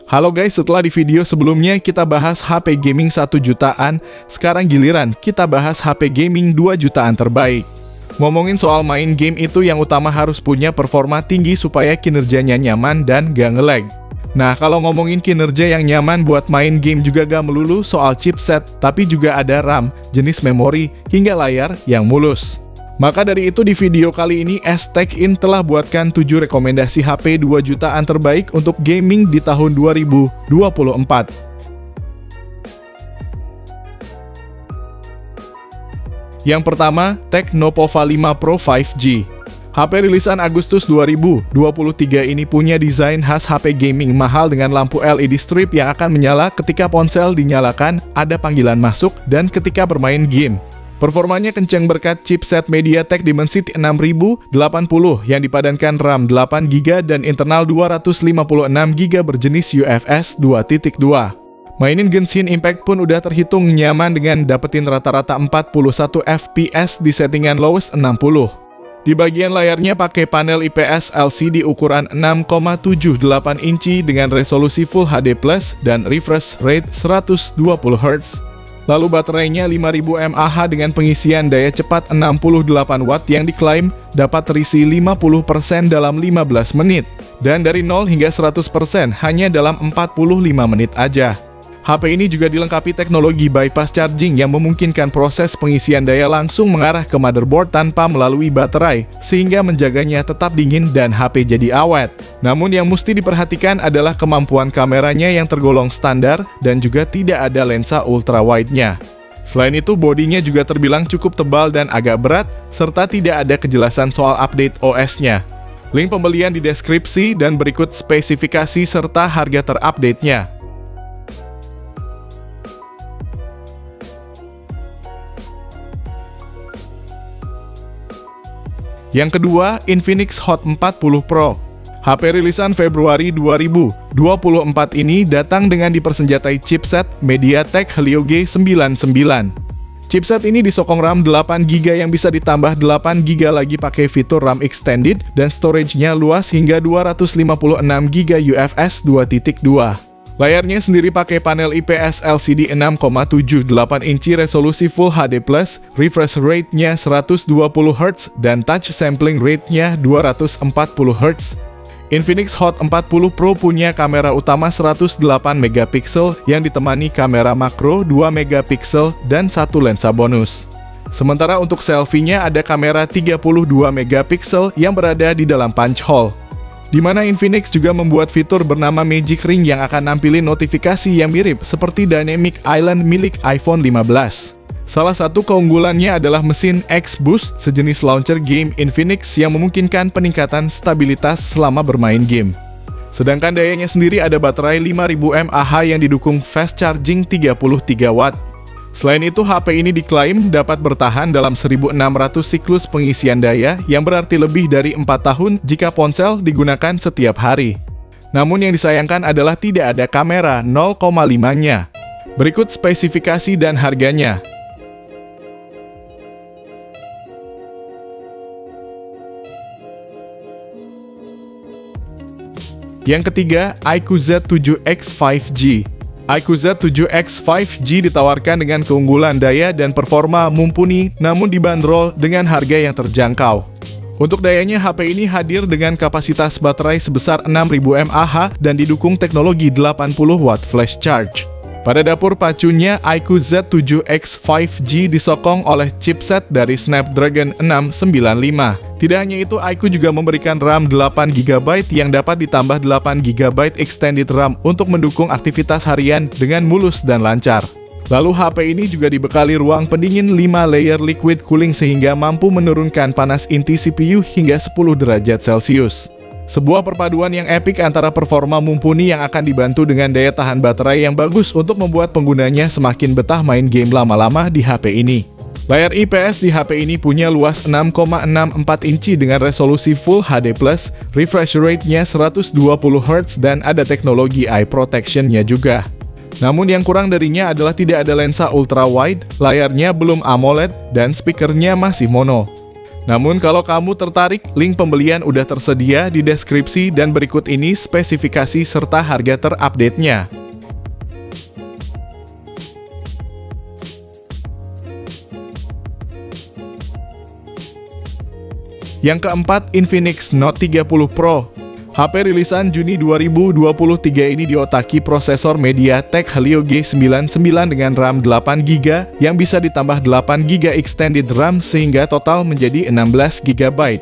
Halo guys, setelah di video sebelumnya kita bahas HP gaming 1 jutaan, sekarang giliran kita bahas HP gaming 2 jutaan terbaik. Ngomongin soal main game itu yang utama harus punya performa tinggi supaya kinerjanya nyaman dan gak nge-lag. Nah, kalau ngomongin kinerja yang nyaman buat main game juga gak melulu soal chipset, tapi juga ada RAM, jenis memori, hingga layar yang mulus. Maka dari itu di video kali ini STechIn telah buatkan 7 rekomendasi HP 2 jutaan terbaik untuk gaming di tahun 2024. Yang pertama, Tecnopova 5 Pro 5G. HP rilisan Agustus 2023 ini punya desain khas HP gaming mahal dengan lampu LED strip yang akan menyala ketika ponsel dinyalakan, ada panggilan masuk, dan ketika bermain game. Performanya kencang berkat chipset MediaTek Dimensity 6080 yang dipadankan RAM 8GB dan internal 256GB berjenis UFS 2.2. Mainin Genshin Impact pun udah terhitung nyaman dengan dapetin rata-rata 41 FPS di settingan lowest 60. Di bagian layarnya pakai panel IPS LCD ukuran 6,78 inci dengan resolusi Full HD+ dan refresh rate 120Hz. Lalu baterainya 5000 mAh dengan pengisian daya cepat 68 Watt yang diklaim dapat terisi 50% dalam 15 menit. Dan dari 0 hingga 100% hanya dalam 45 menit aja. HP ini juga dilengkapi teknologi bypass charging yang memungkinkan proses pengisian daya langsung mengarah ke motherboard tanpa melalui baterai, sehingga menjaganya tetap dingin dan HP jadi awet. Namun yang mesti diperhatikan adalah kemampuan kameranya yang tergolong standar dan juga tidak ada lensa ultrawide-nya. Selain itu, bodinya juga terbilang cukup tebal dan agak berat, serta tidak ada kejelasan soal update OS-nya. Link pembelian di deskripsi dan berikut spesifikasi serta harga terupdate-nya. Yang kedua, Infinix Hot 40 Pro. HP rilisan Februari 2024 ini datang dengan dipersenjatai chipset MediaTek Helio G99. Chipset ini disokong RAM 8GB yang bisa ditambah 8GB lagi pakai fitur RAM extended dan storage-nya luas hingga 256GB UFS 2.2. Layarnya sendiri pakai panel IPS LCD 6,78 inci resolusi Full HD+, refresh rate-nya 120Hz, dan touch sampling rate-nya 240Hz. Infinix Hot 40 Pro punya kamera utama 108MP yang ditemani kamera makro 2MP dan satu lensa bonus. Sementara untuk selfie-nya ada kamera 32MP yang berada di dalam punch hole. Di mana Infinix juga membuat fitur bernama Magic Ring yang akan nampilin notifikasi yang mirip seperti Dynamic Island milik iPhone 15. Salah satu keunggulannya adalah mesin X-Boost, sejenis launcher game Infinix yang memungkinkan peningkatan stabilitas selama bermain game. Sedangkan dayanya sendiri ada baterai 5000 mAh yang didukung fast charging 33 Watt. Selain itu, HP ini diklaim dapat bertahan dalam 1600 siklus pengisian daya yang berarti lebih dari 4 tahun jika ponsel digunakan setiap hari. Namun yang disayangkan adalah tidak ada kamera 0,5-nya. Berikut spesifikasi dan harganya. Yang ketiga, iQOO Z7X 5G. iQOO Z7X 5G ditawarkan dengan keunggulan daya dan performa mumpuni, namun dibanderol dengan harga yang terjangkau. Untuk dayanya, HP ini hadir dengan kapasitas baterai sebesar 6000 mAh dan didukung teknologi 80W flash charge. Pada dapur pacunya, iQOO Z7X 5G disokong oleh chipset dari Snapdragon 695. Tidak hanya itu, iQOO juga memberikan RAM 8GB yang dapat ditambah 8GB extended RAM untuk mendukung aktivitas harian dengan mulus dan lancar. Lalu HP ini juga dibekali ruang pendingin 5 layer liquid cooling sehingga mampu menurunkan panas inti CPU hingga 10 derajat Celcius. Sebuah perpaduan yang epik antara performa mumpuni yang akan dibantu dengan daya tahan baterai yang bagus untuk membuat penggunanya semakin betah main game lama-lama di HP ini. Layar IPS di HP ini punya luas 6,64 inci dengan resolusi Full HD+, refresh rate-nya 120Hz dan ada teknologi eye protection-nya juga. Namun yang kurang darinya adalah tidak ada lensa ultra wide, layarnya belum AMOLED, dan speakernya masih mono. Namun kalau kamu tertarik, link pembelian udah tersedia di deskripsi dan berikut ini spesifikasi serta harga terupdate-nya. Yang keempat, Infinix Note 30 Pro. HP rilisan Juni 2023 ini diotaki prosesor MediaTek Helio G99 dengan RAM 8GB yang bisa ditambah 8GB extended RAM sehingga total menjadi 16GB.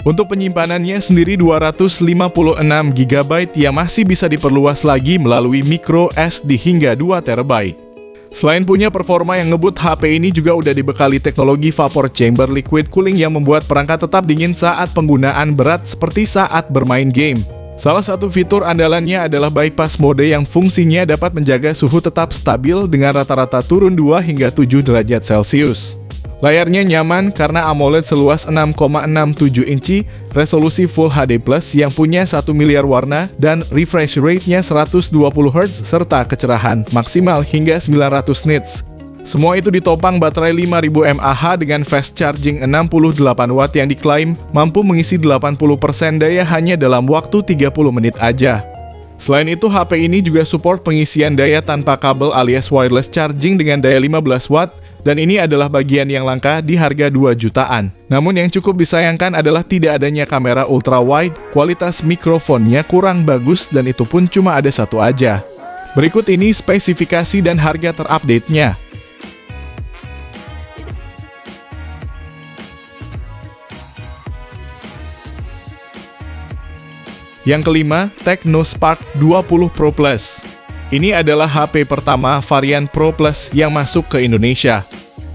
Untuk penyimpanannya sendiri 256GB yang masih bisa diperluas lagi melalui micro SD hingga 2TB. Selain punya performa yang ngebut, HP ini juga udah dibekali teknologi vapor chamber liquid cooling yang membuat perangkat tetap dingin saat penggunaan berat seperti saat bermain game. Salah satu fitur andalannya adalah bypass mode yang fungsinya dapat menjaga suhu tetap stabil dengan rata-rata turun 2 hingga 7 derajat Celcius. Layarnya nyaman karena AMOLED seluas 6,67 inci, resolusi Full HD Plus yang punya 1 miliar warna, dan refresh rate-nya 120Hz serta kecerahan maksimal hingga 900 nits. Semua itu ditopang baterai 5000 mAh dengan fast charging 68 watt yang diklaim mampu mengisi 80% daya hanya dalam waktu 30 menit aja. Selain itu, HP ini juga support pengisian daya tanpa kabel alias wireless charging dengan daya 15 watt, dan ini adalah bagian yang langka di harga 2 jutaan. Namun yang cukup disayangkan adalah tidak adanya kamera ultra wide, kualitas mikrofonnya kurang bagus dan itu pun cuma ada satu aja. Berikut ini spesifikasi dan harga terupdate-nya. Yang kelima, Tecno Spark 20 Pro Plus. Ini adalah HP pertama varian Pro Plus yang masuk ke Indonesia.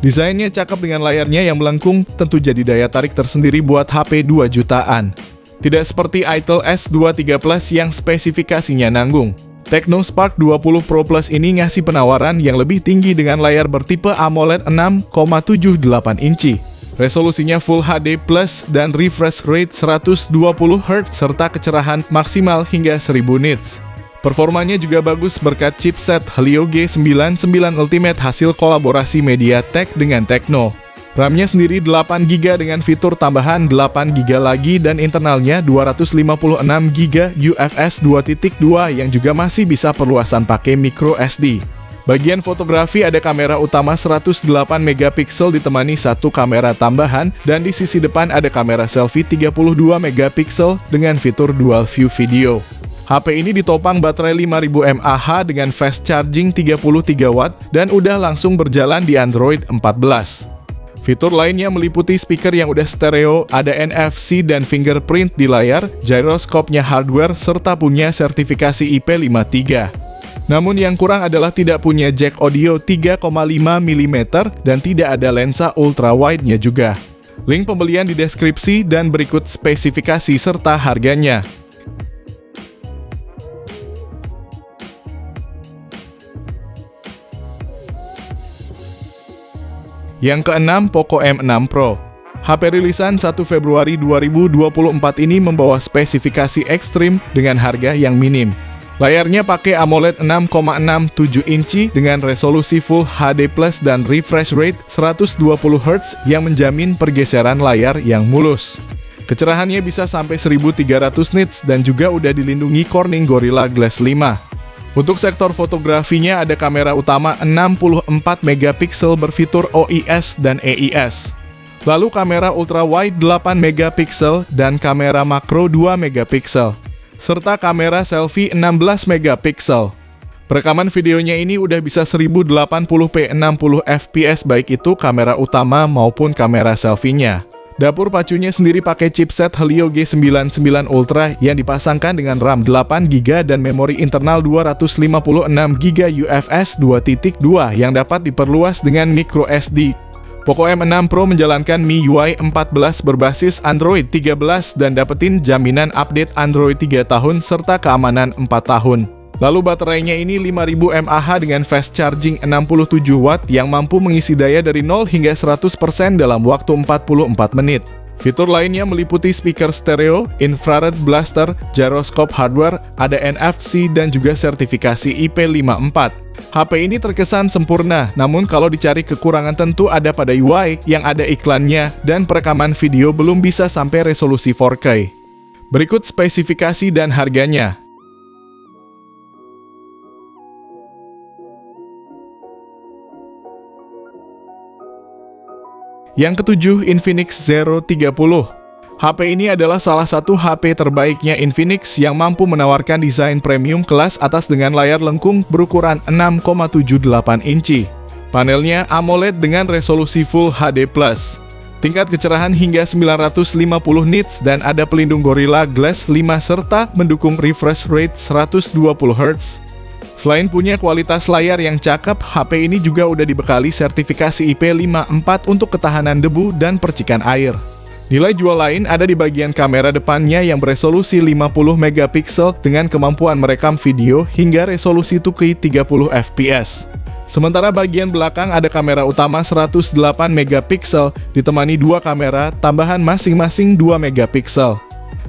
Desainnya cakep dengan layarnya yang melengkung, tentu jadi daya tarik tersendiri buat HP 2 jutaan. Tidak seperti Itel S23 Plus yang spesifikasinya nanggung. Tecno Spark 20 Pro Plus ini ngasih penawaran yang lebih tinggi dengan layar bertipe AMOLED 6,78 inci. Resolusinya Full HD Plus dan refresh rate 120Hz serta kecerahan maksimal hingga 1000 nits. Performanya juga bagus berkat chipset Helio G99 Ultimate hasil kolaborasi MediaTek dengan Tecno. RAM-nya sendiri 8GB dengan fitur tambahan 8GB lagi dan internalnya 256GB UFS 2.2 yang juga masih bisa perluasan pakai micro SD. Bagian fotografi ada kamera utama 108MP ditemani satu kamera tambahan dan di sisi depan ada kamera selfie 32MP dengan fitur dual view video. HP ini ditopang baterai 5000 mAh dengan fast charging 33 watt dan udah langsung berjalan di Android 14. Fitur lainnya meliputi speaker yang udah stereo, ada NFC dan fingerprint di layar, gyroscope-nya hardware, serta punya sertifikasi IP53. Namun yang kurang adalah tidak punya jack audio 3,5 mm dan tidak ada lensa ultra-wide-nya juga. Link pembelian di deskripsi dan berikut spesifikasi serta harganya. Yang keenam, Poco M6 Pro. HP rilisan 1 Februari 2024 ini membawa spesifikasi ekstrim dengan harga yang minim. Layarnya pakai AMOLED 6,67 inci dengan resolusi Full HD Plus dan refresh rate 120Hz yang menjamin pergeseran layar yang mulus. Kecerahannya bisa sampai 1300 nits dan juga udah dilindungi Corning Gorilla Glass 5. Untuk sektor fotografinya ada kamera utama 64MP berfitur OIS dan EIS. Lalu kamera ultra wide 8MP dan kamera makro 2MP. Serta kamera selfie 16MP. Perekaman videonya ini udah bisa 1080p 60fps baik itu kamera utama maupun kamera selfie-nya. Dapur pacunya sendiri pakai chipset Helio G99 Ultra yang dipasangkan dengan RAM 8GB dan memori internal 256GB UFS 2.2 yang dapat diperluas dengan micro SD. Poco M6 Pro menjalankan MIUI 14 berbasis Android 13 dan dapetin jaminan update Android 3 tahun serta keamanan 4 tahun. Lalu baterainya ini 5000 mAh dengan fast charging 67 watt yang mampu mengisi daya dari 0 hingga 100% dalam waktu 44 menit. Fitur lainnya meliputi speaker stereo, infrared blaster, gyroscope hardware, ada NFC dan juga sertifikasi IP54. HP ini terkesan sempurna, namun kalau dicari kekurangan tentu ada pada UI yang ada iklannya dan perekaman video belum bisa sampai resolusi 4K. Berikut spesifikasi dan harganya. Yang ketujuh, Infinix Zero 30. HP ini adalah salah satu HP terbaiknya Infinix yang mampu menawarkan desain premium kelas atas dengan layar lengkung berukuran 6,78 inci. Panelnya AMOLED dengan resolusi Full HD+. Tingkat kecerahan hingga 950 nits dan ada pelindung Gorilla Glass 5 serta mendukung refresh rate 120 Hz. Selain punya kualitas layar yang cakep, HP ini juga udah dibekali sertifikasi IP54 untuk ketahanan debu dan percikan air. Nilai jual lain ada di bagian kamera depannya yang beresolusi 50 megapiksel dengan kemampuan merekam video hingga resolusi 2K 30 fps. Sementara bagian belakang ada kamera utama 108 megapiksel ditemani dua kamera tambahan masing-masing 2 megapiksel.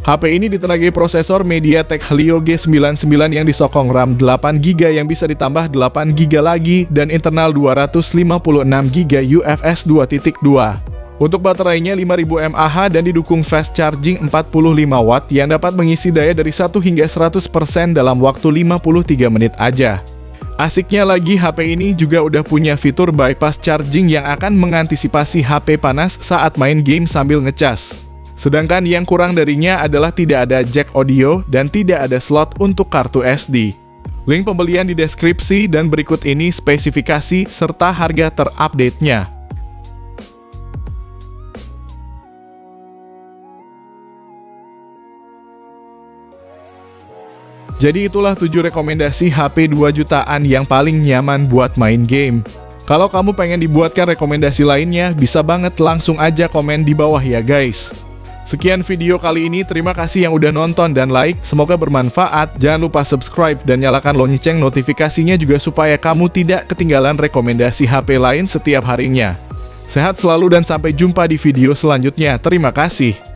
HP ini ditenagai prosesor MediaTek Helio G99 yang disokong RAM 8GB yang bisa ditambah 8GB lagi dan internal 256GB UFS 2.2. Untuk baterainya 5000 mAh dan didukung fast charging 45 watt yang dapat mengisi daya dari 1 hingga 100% dalam waktu 53 menit aja. Asiknya lagi, HP ini juga udah punya fitur bypass charging yang akan mengantisipasi HP panas saat main game sambil ngecas. Sedangkan yang kurang darinya adalah tidak ada jack audio dan tidak ada slot untuk kartu SD. Link pembelian di deskripsi dan berikut ini spesifikasi serta harga terupdate-nya. Jadi itulah 7 rekomendasi HP 2 jutaan yang paling nyaman buat main game. Kalau kamu pengen dibuatkan rekomendasi lainnya, bisa banget langsung aja komen di bawah ya guys. Sekian video kali ini, terima kasih yang udah nonton dan like, semoga bermanfaat. Jangan lupa subscribe dan nyalakan lonceng notifikasinya juga supaya kamu tidak ketinggalan rekomendasi HP lain setiap harinya. Sehat selalu dan sampai jumpa di video selanjutnya, terima kasih.